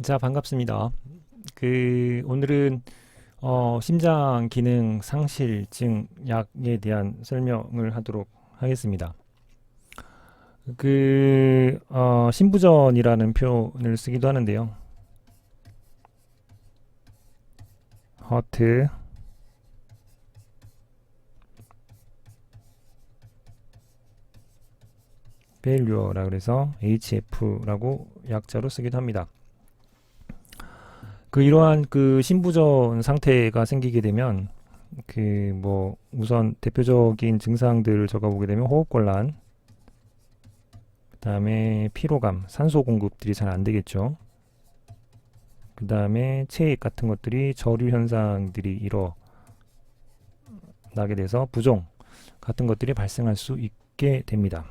자, 반갑습니다. 오늘은 심장 기능 상실증 약에 대한 설명을 하도록 하겠습니다. 신부전이라는 표현을 쓰기도 하는데요. 하트 페일류어라 그래서 HF라고 약자로 쓰기도 합니다. 이러한 신부전 상태가 생기게 되면 우선 대표적인 증상들을 적어보게 되면 호흡곤란, 그 다음에 피로감, 산소 공급들이 잘 안 되겠죠. 그 다음에 체액 같은 것들이 저류 현상들이 일어나게 돼서 부종 같은 것들이 발생할 수 있게 됩니다.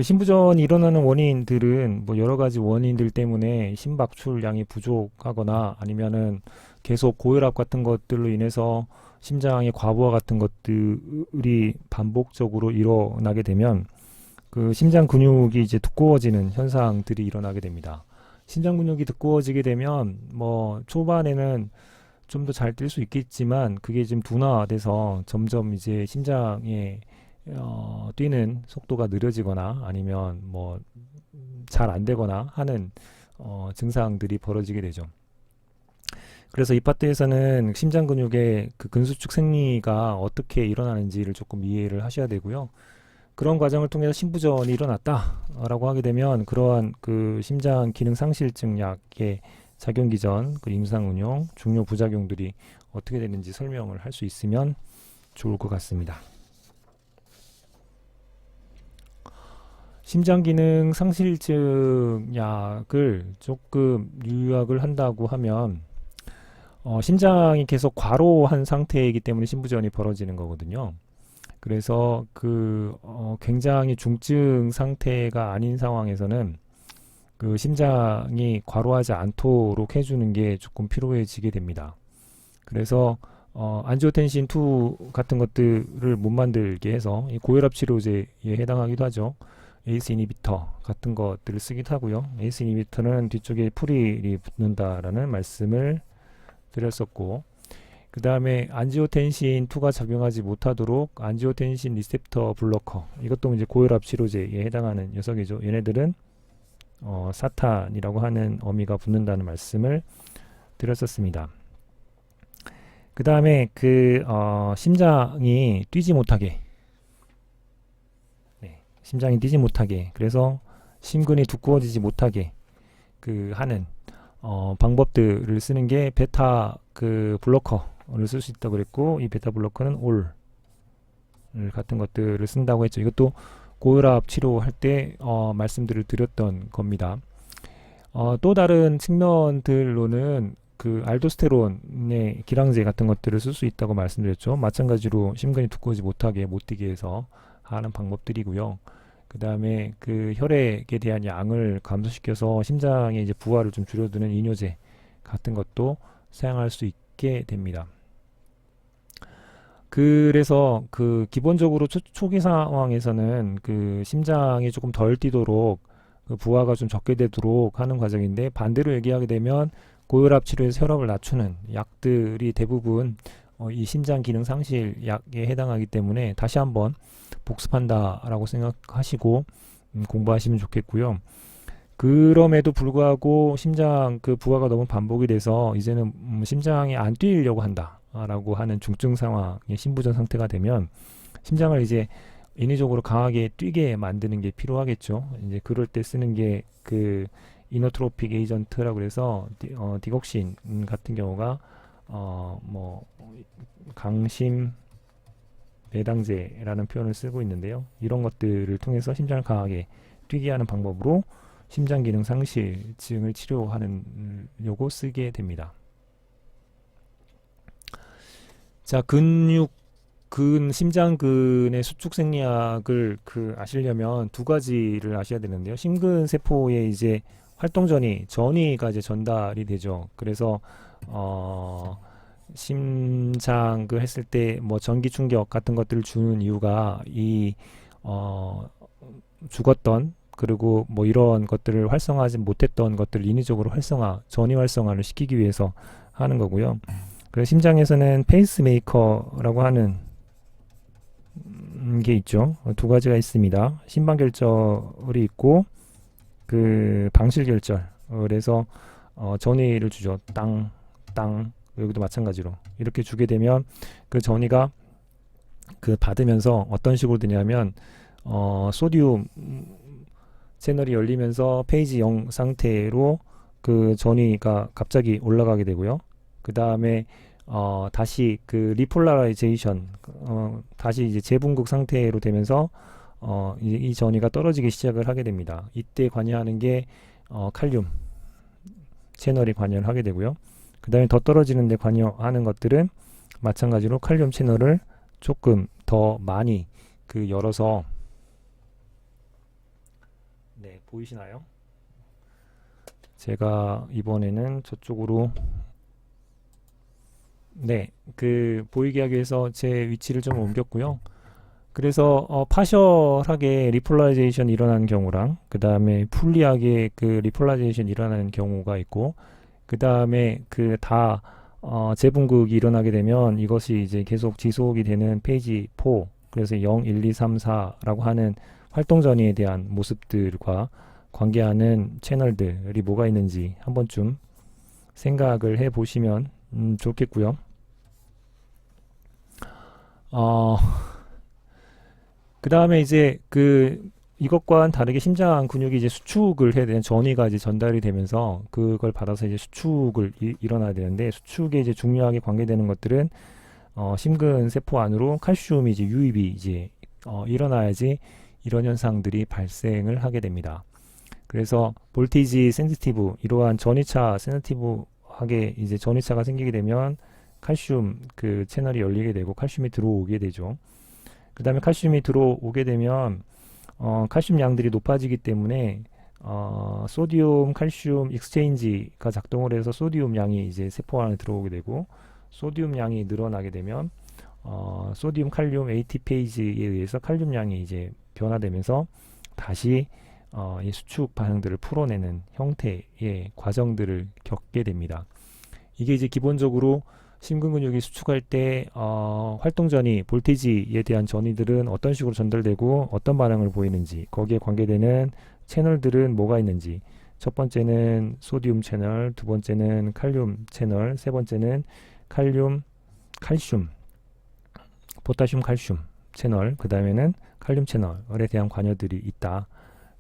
신부전이 일어나는 원인들은 여러 가지 원인들 때문에 심박출량이 부족하거나 아니면은 계속 고혈압 같은 것들로 인해서 심장의 과부하 같은 것들이 반복적으로 일어나게 되면 심장 근육이 이제 두꺼워지는 현상들이 일어나게 됩니다. 심장 근육이 두꺼워지게 되면 초반에는 좀 더 잘 뛸 수 있겠지만 그게 좀 둔화돼서 점점 이제 심장의 뛰는 속도가 느려지거나 아니면 잘 안 되거나 하는 증상들이 벌어지게 되죠. 그래서 이 파트에서는 심장 근육의 근수축 생리가 어떻게 일어나는지를 조금 이해를 하셔야 되고요. 그런 과정을 통해서 심부전이 일어났다라고 하게 되면 그러한 심장 기능 상실증 약의 작용 기전, 임상 운용, 중요 부작용들이 어떻게 되는지 설명을 할 수 있으면 좋을 것 같습니다. 심장기능 상실증 약을 조금 요약을 한다고 하면 심장이 계속 과로한 상태이기 때문에 심부전이 벌어지는 거거든요. 그래서 굉장히 중증 상태가 아닌 상황에서는 심장이 과로하지 않도록 해주는 게 조금 필요해지게 됩니다. 그래서 안지오텐신 2 같은 것들을 못 만들게 해서 이 고혈압 치료제에 해당하기도 하죠. 에이스 이니비터 같은 것들을 쓰기도 하고요. 에이스 이니비터는 뒤쪽에 풀이 붙는다라는 말씀을 드렸었고, 그 다음에 안지오텐신 2가 작용하지 못하도록 안지오텐신 리셉터 블로커, 이것도 이제 고혈압 치료제에 해당하는 녀석이죠. 얘네들은 사탄이라고 하는 어미가 붙는다는 말씀을 드렸었습니다. 그 다음에 심장이 뛰지 못하게, 심장이 뛰지 못하게, 그래서 심근이 두꺼워지지 못하게 하는 방법들을 쓰는 게 베타 블로커를 쓸 수 있다고 그랬고, 이 베타 블로커는 올 같은 것들을 쓴다고 했죠. 이것도 고혈압 치료할 때 말씀들을 드렸던 겁니다. 또 다른 측면들로는 알도스테론의 기량제 같은 것들을 쓸 수 있다고 말씀드렸죠. 마찬가지로 심근이 두꺼워지지 못하게 못 뛰게 해서 하는 방법들이고요. 그 다음에 혈액에 대한 양을 감소시켜서 심장의 이제 부하를 좀 줄여두는 이뇨제 같은 것도 사용할 수 있게 됩니다. 그래서 기본적으로 초기 상황에서는 심장이 조금 덜 뛰도록 부하가 좀 적게 되도록 하는 과정인데, 반대로 얘기하게 되면 고혈압 치료에서 혈압을 낮추는 약들이 대부분 이 심장 기능 상실 약에 해당하기 때문에 다시 한번 복습한다라고 생각하시고 공부하시면 좋겠고요. 그럼에도 불구하고 심장 부하가 너무 반복이 돼서 이제는 심장이 안 뛰려고 한다라고 하는 중증 상황의 심부전 상태가 되면 심장을 이제 인위적으로 강하게 뛰게 만드는 게 필요하겠죠. 이제 그럴 때 쓰는 게 이노트로픽 에이전트라고 해서 디곡신 같은 경우가 강심 내당제라는 표현을 쓰고 있는데요. 이런 것들을 통해서 심장을 강하게 뛰게 하는 방법으로 심장 기능 상실증을 치료하려고 쓰게 됩니다. 자, 심장근의 수축 생리학을 아시려면 두 가지를 아셔야 되는데요. 심근 세포에 이제 전이가 이제 전달이 되죠. 그래서 심장을 했을 때 전기 충격 같은 것들을 주는 이유가 죽었던 그리고 뭐 이런 것들을 활성화하지 못했던 것들을 인위적으로 전위 활성화를 시키기 위해서 하는 거고요. 그래서 심장에서는 페이스메이커라고 하는 게 있죠. 두 가지가 있습니다. 심방결절이 있고 그 방실결절. 그래서 전위를 주죠. 땅, 땅. 여기도 마찬가지로 이렇게 주게 되면 그 전위가 그 받으면서 어떤 식으로 되냐면 소디움 채널이 열리면서 페이지 0 상태로 그 전위가 갑자기 올라가게 되고요. 그 다음에 다시 그 리폴라라이제이션 다시 이제 재분극 상태로 되면서 이제 이 전위가 떨어지기 시작을 하게 됩니다. 이때 관여하는 게 칼륨 채널이 관여를 하게 되고요. 그 다음에 더 떨어지는 데 관여하는 것들은 마찬가지로 칼륨 채널을 조금 더 많이 그 열어서 네, 보이시나요? 제가 이번에는 저쪽으로 네, 그 보이게 하기 위해서 제 위치를 좀 옮겼고요. 그래서 파셜하게 리폴라이제이션 일어나는 경우랑 그 다음에 풀리하게 그 리폴라이제이션 일어나는 경우가 있고 그 다음에 그 다 재분극이 일어나게 되면 이것이 이제 계속 지속이 되는 페이지 4 그래서 0, 1, 2, 3, 4라고 하는 활동 전이에 대한 모습들과 관계하는 채널들이 뭐가 있는지 한 번쯤 생각을 해 보시면 좋겠고요. 그 다음에 이제 이것과는 다르게 심장 근육이 이제 수축을 해야 되는 전이가 이제 전달이 되면서 그걸 받아서 이제 수축을 일어나야 되는데 수축에 이제 중요하게 관계되는 것들은 심근 세포 안으로 칼슘이 이제 유입이 이제 일어나야지 이런 현상들이 발생을 하게 됩니다. 그래서 볼티지 센시티브 이러한 전이차 센시티브하게 이제 전이차가 생기게 되면 칼슘 그 채널이 열리게 되고 칼슘이 들어오게 되죠. 그 다음에 칼슘이 들어오게 되면 칼슘 양들이 높아지기 때문에 소디움 칼슘 익스체인지가 작동을 해서 소디움 양이 이제 세포 안에 들어오게 되고 소디움 양이 늘어나게 되면 소디움 칼륨 ATPase에 의해서 칼륨 양이 이제 변화되면서 다시 이 수축 반응들을 풀어내는 형태의 과정들을 겪게 됩니다. 이게 이제 기본적으로 심근 근육이 수축할 때 활동 전이 볼티지에 대한 전이들은 어떤 식으로 전달되고 어떤 반응을 보이는지 거기에 관계되는 채널들은 뭐가 있는지 첫 번째는 소디움 채널, 두 번째는 칼륨 채널, 세 번째는 칼륨, 칼슘, 포타슘, 칼슘 채널, 그 다음에는 칼륨 채널에 대한 관여들이 있다.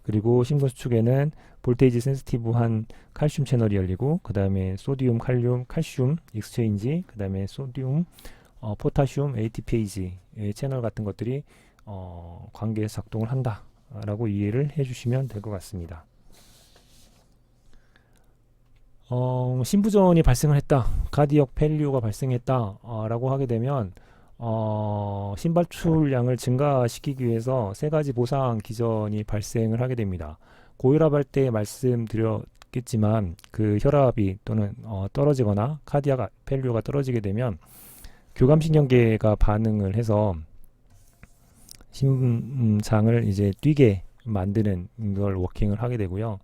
그리고 심근 수축에는 볼테이지 센시티브한 칼슘 채널이 열리고 그 다음에 소디움, 칼륨, 칼슘 익스체인지 그 다음에 소디움, 포타슘, ATPase 채널 같은 것들이 관계에서 작동을 한다 라고 이해를 해주시면 될 것 같습니다. 심부전이 발생을 했다, 카디옥 펠리오가 발생했다 라고 하게 되면 심발출량을 증가시키기 위해서 세 가지 보상 기전이 발생을 하게 됩니다. 고혈압 할 때 말씀드렸겠지만 그 혈압이 또는 떨어지거나 카디악 펠리오가 떨어지게 되면 교감신경계가 반응을 해서 심장을 이제 뛰게 만드는 걸 워킹을 하게 되고요.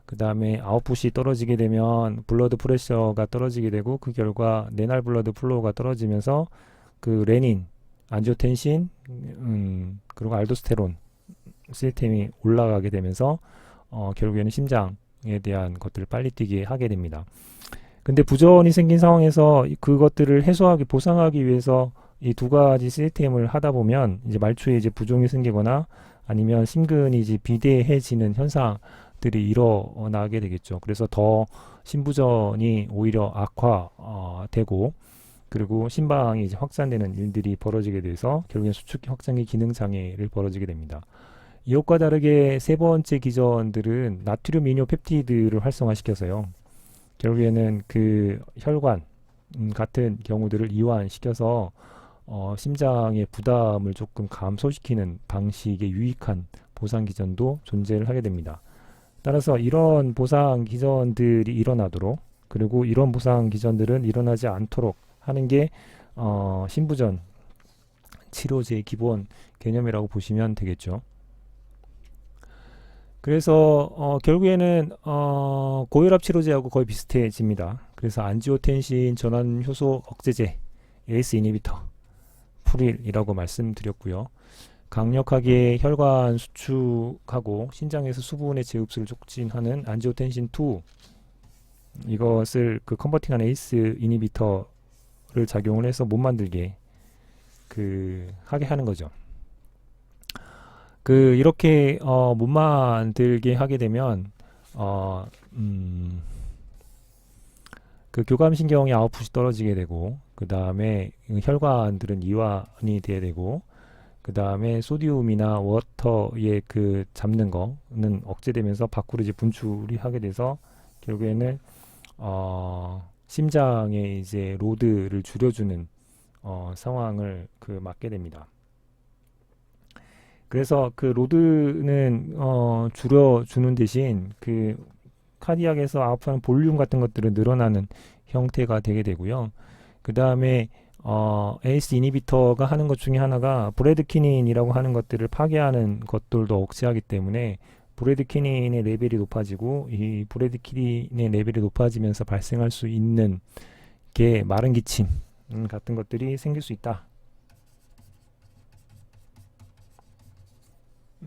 그 다음에 아웃풋이 떨어지게 되면 블러드 프레셔가 떨어지게 되고 그 결과 레날 블러드 플로우가 떨어지면서 그 레닌, 안지오텐신, 그리고 알도스테론 시스템이 올라가게 되면서 결국에는 심장에 대한 것들을 빨리 뛰게 하게 됩니다. 근데 부전이 생긴 상황에서 그것들을 해소하기, 보상하기 위해서 이 두 가지 시스템을 하다 보면 이제 말초에 이제 부종이 생기거나 아니면 심근이 이제 비대해지는 현상들이 일어나게 되겠죠. 그래서 더 심부전이 오히려 악화되고 그리고 심방이 이제 확산되는 일들이 벌어지게 돼서 결국엔 수축 확장기 기능 장애를 벌어지게 됩니다. 이것과 다르게 세 번째 기전들은 나트륨 이뇨 펩티드를 활성화시켜서요. 결국에는 그 혈관 같은 경우들을 이완시켜서 심장의 부담을 조금 감소시키는 방식의 유익한 보상 기전도 존재를 하게 됩니다. 따라서 이런 보상 기전들이 일어나도록 그리고 이런 보상 기전들은 일어나지 않도록 하는 게 심부전 치료제의 기본 개념이라고 보시면 되겠죠. 그래서 결국에는 고혈압 치료제하고 거의 비슷해집니다. 그래서 안지오텐신 전환 효소 억제제, ACE 이니비터, 프릴이라고 말씀드렸고요. 강력하게 혈관 수축하고 신장에서 수분의 재흡수를 촉진하는 안지오텐신 2, 이것을 그 컨버팅한 ACE 이니비터를 작용을 해서 못 만들게 하게 하는 거죠. 이렇게 못 만들게 하게 되면 교감신경의 아웃풋이 떨어지게 되고, 그 다음에 혈관들은 이완이 돼야 되고, 그 다음에 소디움이나 워터의 잡는 거는 억제되면서 밖으로 이제 분출이 하게 돼서 결국에는 심장에 이제 로드를 줄여주는 상황을 맞게 됩니다. 그래서 로드는 줄여주는 대신 카디악에서 아웃하는 볼륨 같은 것들은 늘어나는 형태가 되게 되고요. 그 다음에 ACE 이니비터가 하는 것 중에 하나가 브래드키닌이라고 하는 것들을 파괴하는 것들도 억제하기 때문에 브래드키닌의 레벨이 높아지고, 이 브래드키닌의 레벨이 높아지면서 발생할 수 있는 게 마른 기침 같은 것들이 생길 수 있다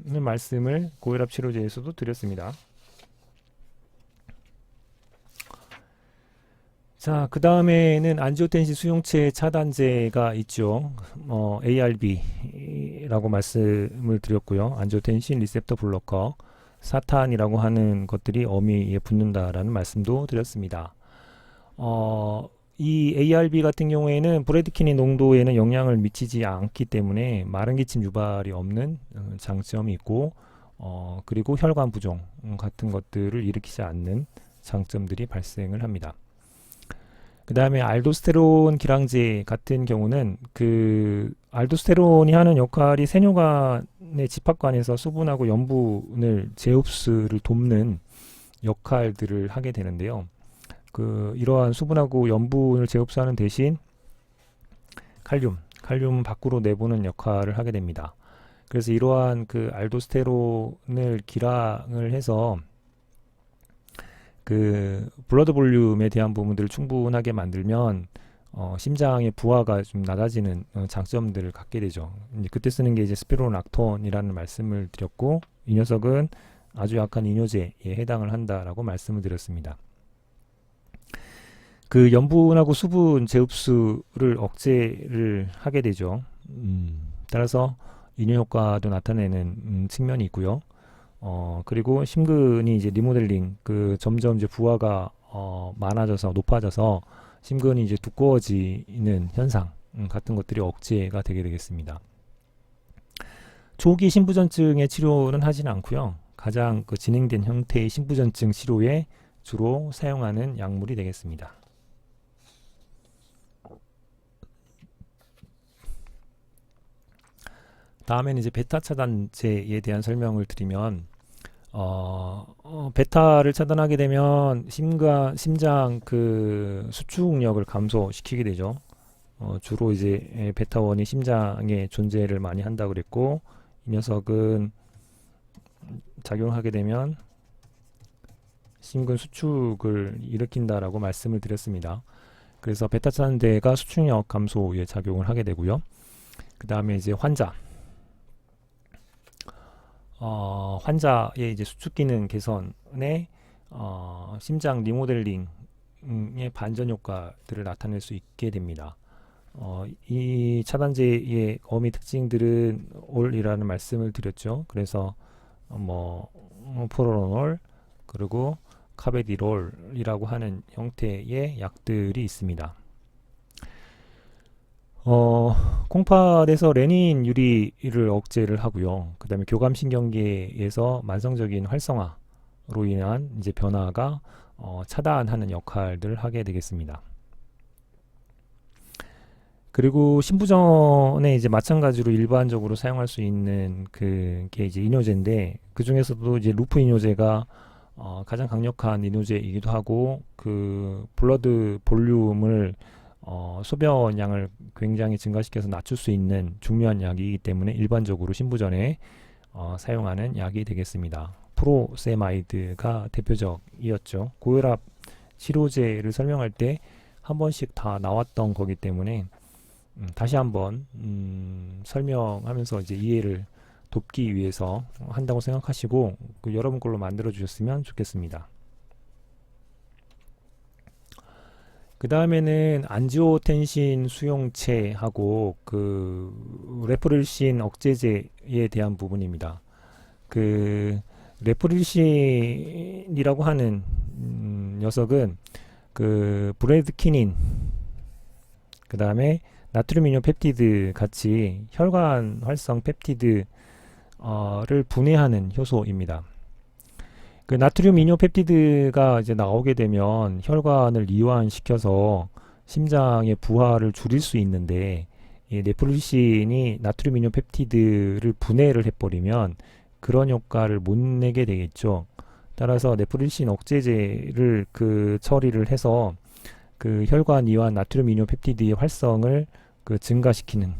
는 말씀을 고혈압 치료제에서도 드렸습니다. 자, 그 다음에는 안지오텐신 수용체 차단제가 있죠. ARB라고 말씀을 드렸고요. 안지오텐신 리셉터 블로커, 사탄이라고 하는 것들이 어미에 붙는다라는 말씀도 드렸습니다. 이 ARB 같은 경우에는 브래드키닌 농도에는 영향을 미치지 않기 때문에 마른 기침 유발이 없는 장점이 있고, 그리고 혈관 부종 같은 것들을 일으키지 않는 장점들이 발생을 합니다. 그 다음에 알도스테론 기량제 같은 경우는 알도스테론이 하는 역할이 세뇨관의 집합관에서 수분하고 염분을 재흡수를 돕는 역할들을 하게 되는데요. 이러한 수분하고 염분을 재흡수하는 대신 칼륨 밖으로 내보는 역할을 하게 됩니다. 그래서 이러한 알도스테론을 기량을 해서 블러드 볼륨에 대한 부분들을 충분하게 만들면 심장의 부하가 좀 낮아지는 장점들을 갖게 되죠. 이제 그때 쓰는 게 이제 스피로락톤이라는 말씀을 드렸고, 이 녀석은 아주 약한 이뇨제에 해당을 한다라고 말씀을 드렸습니다. 염분하고 수분 재흡수를 억제를 하게 되죠. 따라서 이뇨 효과도 나타내는 측면이 있고요. 그리고 심근이 이제 리모델링, 점점 이제 부하가 많아져서 높아져서 심근이 이제 두꺼워지는 현상 같은 것들이 억제가 되게 되겠습니다. 초기 심부전증의 치료는 하지는 않고요. 가장 진행된 형태의 심부전증 치료에 주로 사용하는 약물이 되겠습니다. 다음에는 이제 베타 차단제에 대한 설명을 드리면, 베타를 차단하게 되면 심장 수축력을 감소시키게 되죠. 주로 이제 베타1이 심장에 존재를 많이 한다고 그랬고, 이 녀석은 작용하게 되면 심근 수축을 일으킨다라고 말씀을 드렸습니다. 그래서 베타 차단제가 수축력 감소에 작용을 하게 되고요. 그 다음에 이제 환자의 이제 수축 기능 개선에 심장 리모델링의 반전 효과들을 나타낼 수 있게 됩니다. 이 차단제의 어미 특징들은 올이라는 말씀을 드렸죠. 그래서 프로로놀 그리고 카베디롤이라고 하는 형태의 약들이 있습니다. 콩팥에서 레닌 유리를 억제를 하고요. 그 다음에 교감신경계에서 만성적인 활성화로 인한 이제 변화가 차단하는 역할들을 하게 되겠습니다. 그리고 심부전에 이제 마찬가지로 일반적으로 사용할 수 있는 게 이제 이뇨제인데, 그 중에서도 이제 루프 이뇨제가 가장 강력한 이뇨제이기도 하고, 블러드 볼륨을 소변량을 굉장히 증가시켜서 낮출 수 있는 중요한 약이기 때문에 일반적으로 심부전에 사용하는 약이 되겠습니다. 프로세마이드가 대표적이었죠. 고혈압 치료제를 설명할 때 한 번씩 다 나왔던 거기 때문에 다시 한번 설명하면서 이제 이해를 돕기 위해서 한다고 생각하시고 여러분 걸로 만들어 주셨으면 좋겠습니다. 그 다음에는 안지오텐신 수용체하고 그 레프릴신 억제제에 대한 부분입니다. 그 레프릴신이라고 하는 녀석은 그 브레드키닌, 그 다음에 나트륨 이뇨 펩티드 같이 혈관 활성 펩티드를 분해하는 효소입니다. 그 나트륨 이뇨 펩티드가 이제 나오게 되면 혈관을 이완시켜서 심장의 부하를 줄일 수 있는데, 이 네프릴신이 나트륨 이뇨 펩티드를 분해를 해버리면 그런 효과를 못 내게 되겠죠. 따라서 네프릴신 억제제를 그 처리를 해서 그 혈관 이완 나트륨 이뇨 펩티드의 활성을 그 증가시키는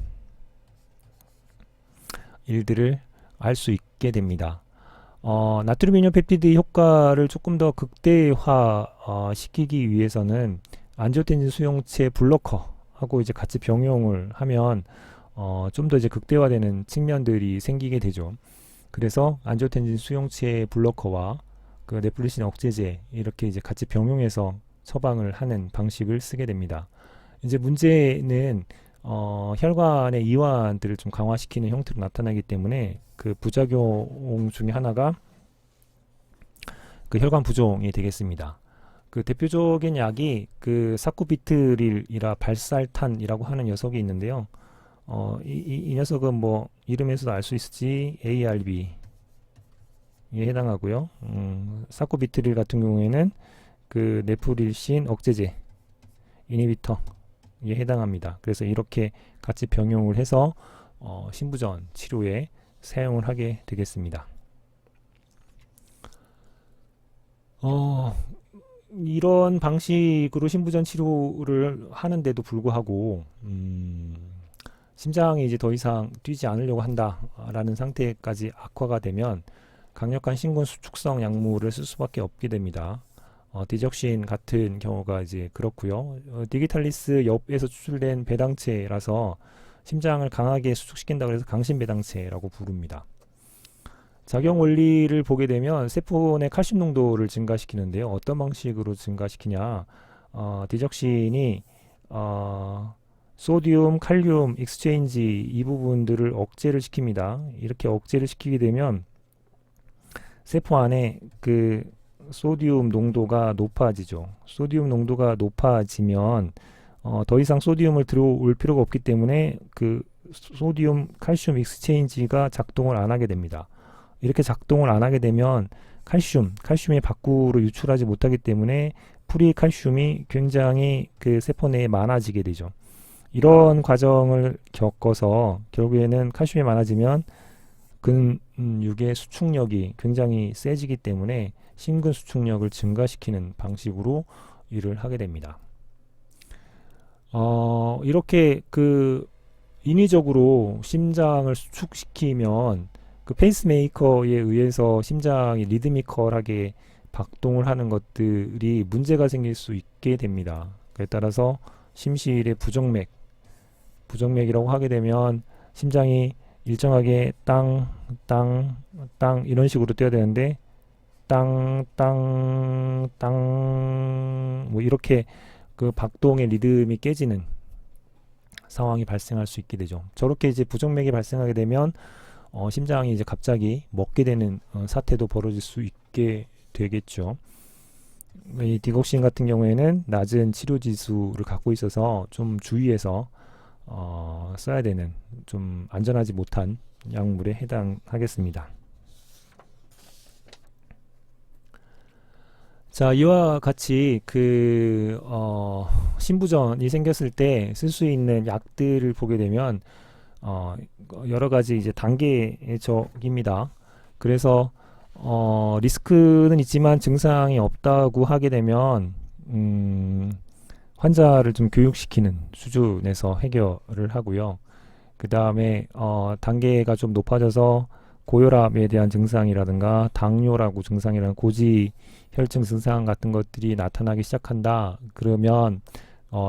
일들을 할 수 있게 됩니다. 나트륨 이뇨 펩티드 효과를 조금 더 극대화 시키기 위해서는 안지오텐신 수용체 블로커하고 이제 같이 병용을 하면 좀 더 이제 극대화되는 측면들이 생기게 되죠. 그래서 안지오텐신 수용체 블로커와 그 네프릴신 억제제 이렇게 이제 같이 병용해서 처방을 하는 방식을 쓰게 됩니다. 이제 문제는 혈관의 이완들을 좀 강화시키는 형태로 나타나기 때문에 그 부작용 중에 하나가 그 혈관 부종이 되겠습니다. 그 대표적인 약이 그 사쿠비트릴이라 발살탄이라고 하는 녀석이 있는데요. 이 녀석은 뭐 이름에서도 알 수 있을지 ARB에 해당하고요. 사쿠비트릴 같은 경우에는 그 네프릴신 억제제 이니비터에 해당합니다. 그래서 이렇게 같이 병용을 해서 신부전 치료에 사용을 하게 되겠습니다. 이런 방식으로 신부전 치료를 하는데도 불구하고 심장이 이제 더 이상 뛰지 않으려고 한다라는 상태까지 악화가 되면 강력한 신근 수축성 약물을 쓸 수밖에 없게 됩니다. 디적신 같은 경우가 이제 그렇고요. 디기탈리스 엽에서 추출된 배당체라서 심장을 강하게 수축시킨다고 해서 강신 배당체라고 부릅니다. 작용 원리를 보게 되면 세포 내 칼슘 농도를 증가시키는데요. 어떤 방식으로 증가시키냐? 디적신이 소디움, 칼륨, 익스체인지 이 부분들을 억제를 시킵니다. 이렇게 억제를 시키게 되면 세포 안에 그 소디움 농도가 높아지죠. 소디움 농도가 높아지면 더 이상 소디움을 들어올 필요가 없기 때문에 그 소디움 칼슘 익스체인지가 작동을 안 하게 됩니다. 이렇게 작동을 안 하게 되면 칼슘이 밖으로 유출하지 못하기 때문에 프리 칼슘이 굉장히 그 세포 내에 많아지게 되죠. 이런 과정을 겪어서 결국에는 칼슘이 많아지면 근육의 수축력이 굉장히 세지기 때문에 심근 수축력을 증가시키는 방식으로 일을 하게 됩니다. 이렇게 그 인위적으로 심장을 수축시키면 그 페이스메이커에 의해서 심장이 리드미컬하게 박동을 하는 것들이 문제가 생길 수 있게 됩니다. 그에 따라서 심실의 부정맥이라고 하게 되면 심장이 일정하게 땅 이런 식으로 뛰어야 되는데 땅 뭐 이렇게 그 박동의 리듬이 깨지는 상황이 발생할 수 있게 되죠. 저렇게 이제 부정맥이 발생하게 되면 심장이 이제 갑자기 멎게 되는 사태도 벌어질 수 있게 되겠죠. 이 디곡신 같은 경우에는 낮은 치료 지수를 갖고 있어서 좀 주의해서 써야 되는 좀 안전하지 못한 약물에 해당하겠습니다. 자, 이와 같이 그 신부전이 생겼을 때 쓸 수 있는 약들을 보게 되면 여러 가지 이제 단계적입니다. 그래서 리스크는 있지만 증상이 없다고 하게 되면 환자를 좀 교육시키는 수준에서 해결을 하고요. 그 다음에 단계가 좀 높아져서 고혈압에 대한 증상이라든가 당뇨라고 증상이라는 고지 혈증 증상 같은 것들이 나타나기 시작한다. 그러면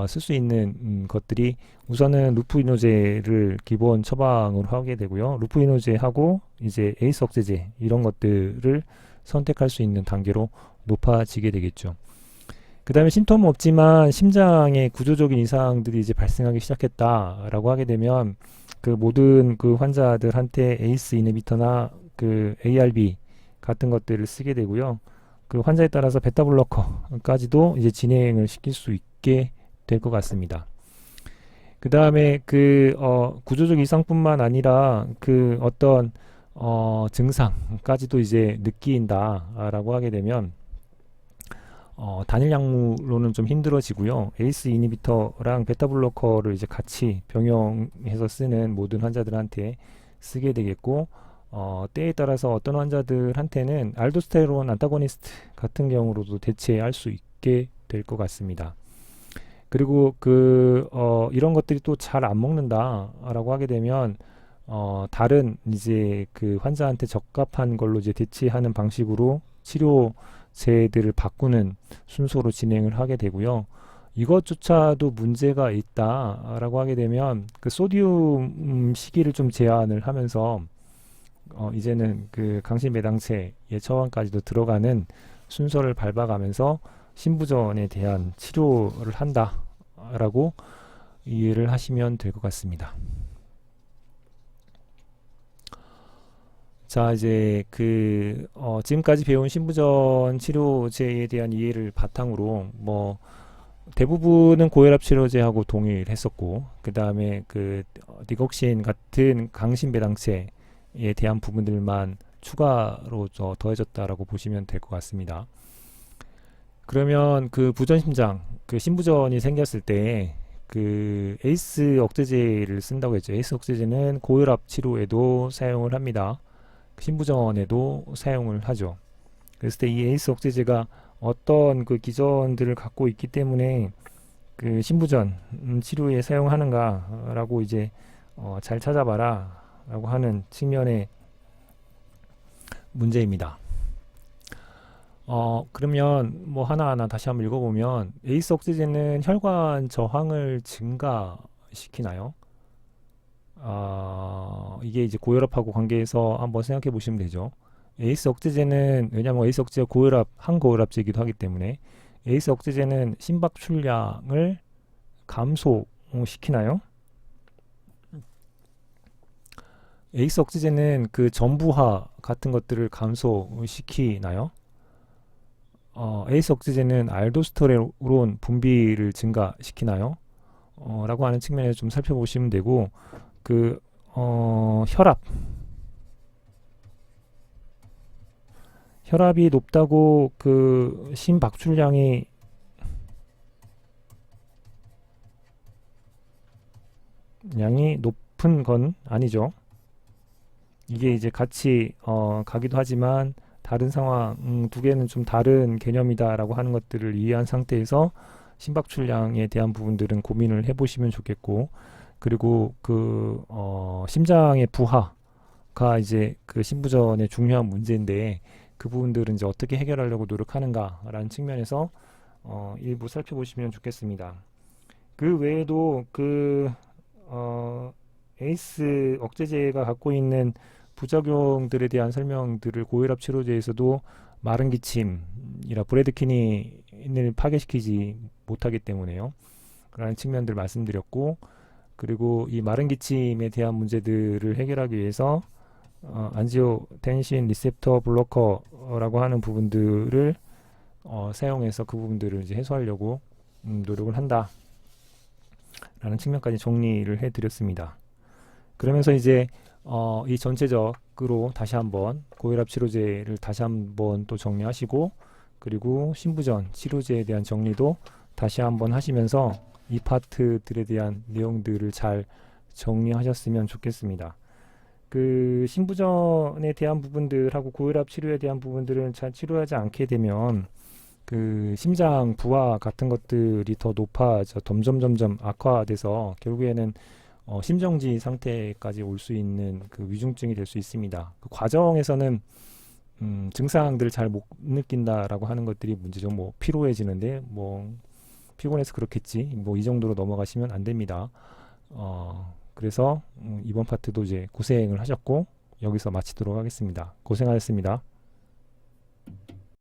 쓸 수 있는 것들이 우선은 루푸이노제를 기본 처방으로 하게 되고요. 루푸이노제하고 이제 에이스 억제제 이런 것들을 선택할 수 있는 단계로 높아지게 되겠죠. 그 다음에 심통 없지만 심장에 구조적인 이상들이 이제 발생하기 시작했다라고 하게 되면 그 모든 그 환자들한테 에이스 이니비터나 그 ARB 같은 것들을 쓰게 되고요. 그 환자에 따라서 베타블로커까지도 이제 진행을 시킬 수 있게 될 것 같습니다. 그 다음에 그 구조적 이상뿐만 아니라 그 어떤 증상까지도 이제 느낀다라고 하게 되면 단일 약물로는 좀 힘들어지고요. 에이스 이니비터랑 베타블로커를 이제 같이 병용해서 쓰는 모든 환자들한테 쓰게 되겠고, 때에 따라서 어떤 환자들한테는 알도스테론 안타고니스트 같은 경우로도 대체할 수 있게 될 것 같습니다. 그리고 이런 것들이 또 잘 안 먹는다라고 하게 되면 다른 이제 그 환자한테 적합한 걸로 이제 대체하는 방식으로 치료제들을 바꾸는 순서로 진행을 하게 되고요. 이것조차도 문제가 있다라고 하게 되면 그 소디움 시기를 좀 제한을 하면서 이제는 그 강심배당체의 처방까지도 들어가는 순서를 밟아가면서 신부전에 대한 치료를 한다라고 이해를 하시면 될 것 같습니다. 자, 이제 지금까지 배운 신부전 치료제에 대한 이해를 바탕으로 뭐 대부분은 고혈압 치료제하고 동일했었고, 그 다음에 디곡신 같은 강심배당체에 대한 부분들만 추가로 더해졌다라고 보시면 될 것 같습니다. 그러면 그 부전심장, 그 신부전이 생겼을 때 그 에이스 억제제를 쓴다고 했죠. 에이스 억제제는 고혈압 치료에도 사용을 합니다. 신부전에도 사용을 하죠. 그랬을 때 이 에이스 억제제가 어떤 그 기전들을 갖고 있기 때문에 그 신부전 치료에 사용하는가라고 이제 잘 찾아봐라 라고 하는 측면의 문제입니다. 그러면 뭐 하나하나 다시 한번 읽어보면 에이스 억제제는 혈관 저항을 증가시키나요? 이게 이제 고혈압하고 관계해서 한번 생각해 보시면 되죠. 에이스 억제제는 왜냐하면 에이스 억제제가 항고혈압제이기도 하기 때문에 에이스 억제제는 심박출량을 감소시키나요? 에이스 억제제는 그 전부하 같은 것들을 감소시키나요? 에이스 억제제는 알도스테론 분비를 증가시키나요? 라고 하는 측면에서 좀 살펴보시면 되고, 혈압이 높다고 그 심박출량이 높은 건 아니죠. 이게 이제 같이 가기도 하지만 다른 상황 두 개는 좀 다른 개념이다라고 하는 것들을 이해한 상태에서 심박출량에 대한 부분들은 고민을 해보시면 좋겠고, 그리고 심장의 부하가 이제 그 신부전의 중요한 문제인데 그 부분들은 이제 어떻게 해결하려고 노력하는가라는 측면에서 일부 살펴보시면 좋겠습니다. 그 외에도 에이스 억제제가 갖고 있는 부작용들에 대한 설명들을 고혈압 치료제에서도 마른 기침이라 브래드키닌을 파괴시키지 못하기 때문에요. 라는 측면들 말씀드렸고, 그리고 이 마른 기침에 대한 문제들을 해결하기 위해서 안지오텐신 리셉터 블로커라고 하는 부분들을 사용해서 그 부분들을 이제 해소하려고 노력을 한다 라는 측면까지 정리를 해 드렸습니다. 그러면서 이제 이 전체적으로 다시 한번 고혈압 치료제를 다시 한번 또 정리하시고, 그리고 신부전 치료제에 대한 정리도 다시 한번 하시면서 이 파트들에 대한 내용들을 잘 정리하셨으면 좋겠습니다. 그 신부전에 대한 부분들하고 고혈압 치료에 대한 부분들은 잘 치료하지 않게 되면 그 심장 부하 같은 것들이 더 높아져 점점 악화돼서 결국에는 심정지 상태까지 올 수 있는 그 위중증이 될 수 있습니다. 그 과정에서는 증상들을 잘 못 느낀다라고 하는 것들이 문제죠. 뭐 피로해지는데 뭐 피곤해서 그렇겠지. 뭐 이 정도로 넘어가시면 안 됩니다. 그래서 이번 파트도 이제 고생을 하셨고 여기서 마치도록 하겠습니다. 고생하셨습니다.